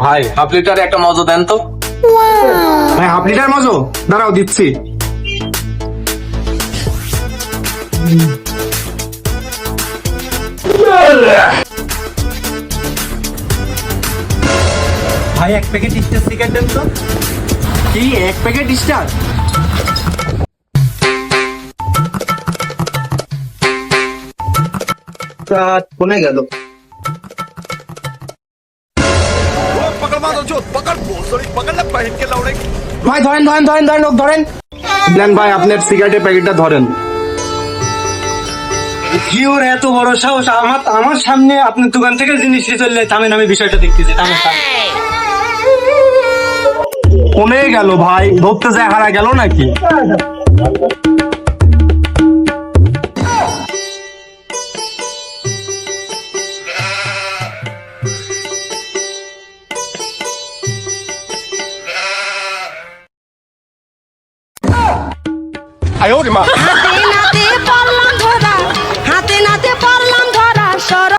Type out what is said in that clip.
ভাই হাফ লিটারে একটা মজা দেন তো। ভাই হাফ লিটার মজো, দাঁড়াও দিচ্ছি। ভাই এক প্যাকেট স্টার সিগারেট দেন তো। কি এক প্যাকেট স্টার? কোনে গেল? ভাই ধরেন ধরেন ধরেন ধরেন, লোক ধরেন। দেন ভাই আপনার সিগারেটের প্যাকেটটা ধরেন। কি ওর এত বড় সাহস, আমার সামনে আপনার দোকান থেকে জিনিস নিয়ে চললে, থামেন আমি বিষয়টা দেখতেছি। কোনে গেল ভাই? ধরতে যায় হারা গেল নাকি?哎呦我的妈！